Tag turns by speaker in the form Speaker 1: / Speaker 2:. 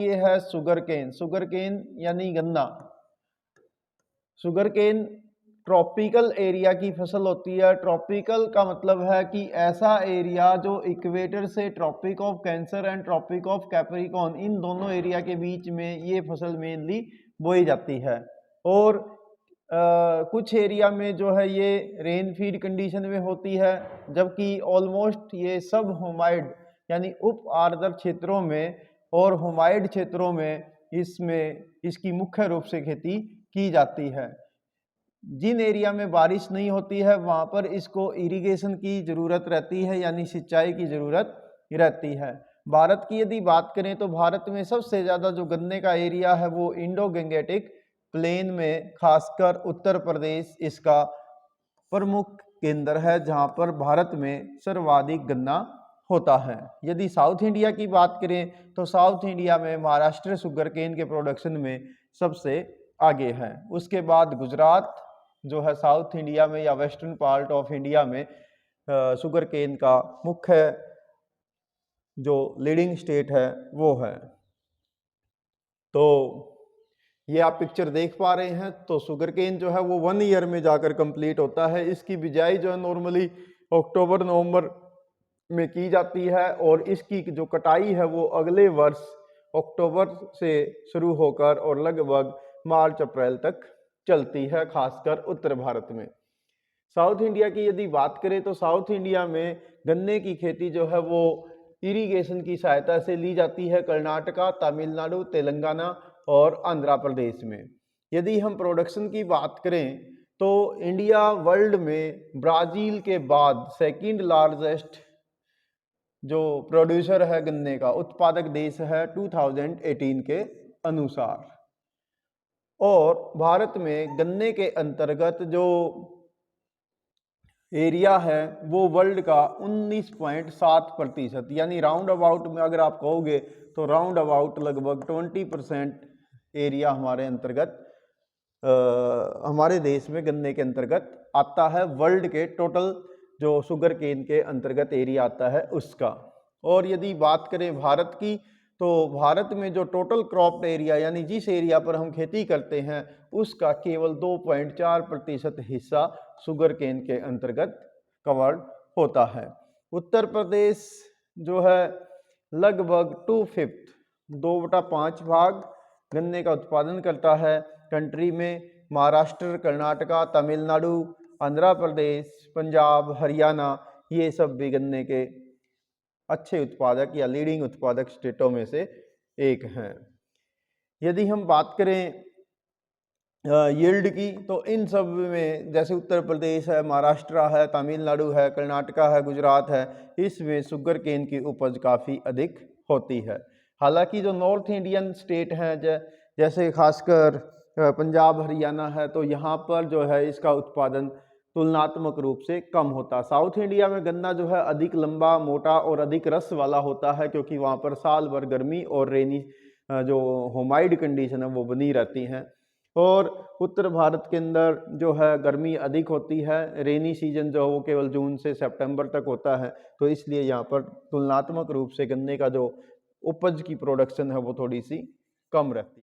Speaker 1: ये है sugar cane. Sugar cane यानी गन्ना। शुगर केन ट्रॉपिकल एरिया की फसल होती है। ट्रॉपिकल का मतलब है कि ऐसा एरिया जो इक्वेटर से tropic of Cancer and tropic of Capricorn, इन दोनों एरिया के बीच में ये फसल मेनली बोई जाती है। और कुछ एरिया में जो है ये रेन फीड कंडीशन में होती है, जबकि ऑलमोस्ट ये सब हुमाइड यानी उप आर्द्र क्षेत्रों में और हुमाइड क्षेत्रों में इसकी मुख्य रूप से खेती की जाती है। जिन एरिया में बारिश नहीं होती है वहाँ पर इसको इरिगेशन की ज़रूरत रहती है, यानी सिंचाई की ज़रूरत रहती है। भारत की यदि बात करें तो भारत में सबसे ज़्यादा जो गन्ने का एरिया है वो इंडो गंगेटिक प्लेन में, खासकर उत्तर प्रदेश इसका प्रमुख केंद्र है, जहाँ पर भारत में सर्वाधिक गन्ना होता है। यदि साउथ इंडिया की बात करें तो साउथ इंडिया में महाराष्ट्र शुगर केन के प्रोडक्शन में सबसे आगे है। उसके बाद गुजरात जो है साउथ इंडिया में या वेस्टर्न पार्ट ऑफ इंडिया में शुगर केन का मुख्य जो लीडिंग स्टेट है वो है। तो ये आप पिक्चर देख पा रहे हैं। तो शुगर केन जो है वो 1 ईयर में जाकर कंप्लीट होता है। इसकी बिजाई जो है नॉर्मली अक्टूबर नवंबर में की जाती है और इसकी जो कटाई है वो अगले वर्ष अक्टूबर से शुरू होकर और लगभग मार्च अप्रैल तक चलती है, खासकर उत्तर भारत में। साउथ इंडिया की यदि बात करें तो साउथ इंडिया में गन्ने की खेती जो है वो इरिगेशन की सहायता से ली जाती है कर्नाटका, तमिलनाडु, तेलंगाना और आंध्र प्रदेश में। यदि हम प्रोडक्शन की बात करें तो इंडिया वर्ल्ड में ब्राजील के बाद सेकंड लार्जेस्ट जो प्रोड्यूसर है गन्ने का, उत्पादक देश है 2018 के अनुसार। और भारत में गन्ने के अंतर्गत जो एरिया है वो वर्ल्ड का 19.7%, यानी राउंड अबाउट में अगर आप कहोगे तो राउंड अबाउट लगभग 20% एरिया हमारे अंतर्गत हमारे देश में गन्ने के अंतर्गत आता है। वर्ल्ड के टोटल जो शुगर केन के अंतर्गत एरिया आता है उसका। और यदि बात करें भारत की तो भारत में जो टोटल क्रॉप एरिया यानी जिस एरिया पर हम खेती करते हैं उसका केवल 2.4% हिस्सा शुगर केन के अंतर्गत कवर्ड होता है। उत्तर प्रदेश जो है लगभग 2/5 2/5 भाग गन्ने का उत्पादन करता है कंट्री में। महाराष्ट्र, कर्नाटका, तमिलनाडु, आंध्र प्रदेश, पंजाब, हरियाणा ये सब भी गन्ने के अच्छे उत्पादक या लीडिंग उत्पादक स्टेटों में से एक हैं। यदि हम बात करें यील्ड की तो इन सब में जैसे उत्तर प्रदेश है, महाराष्ट्र है, तमिलनाडु है, कर्नाटका है, गुजरात है, इसमें शुगर केन की उपज काफ़ी अधिक होती है। हालांकि जो नॉर्थ इंडियन स्टेट हैं जैसे खासकर पंजाब, हरियाणा है, तो यहाँ पर जो है इसका उत्पादन तुलनात्मक रूप से कम होता। साउथ इंडिया में गन्ना जो है अधिक लंबा, मोटा और अधिक रस वाला होता है, क्योंकि वहाँ पर साल भर गर्मी और रेनी जो होमाइड कंडीशन है वो बनी रहती हैं। और उत्तर भारत के अंदर जो है गर्मी अधिक होती है, रेनी सीजन जो है वो केवल जून से सितंबर तक होता है, तो इसलिए यहाँ पर तुलनात्मक रूप से गन्ने का जो उपज की प्रोडक्शन है वो थोड़ी सी कम रहती है।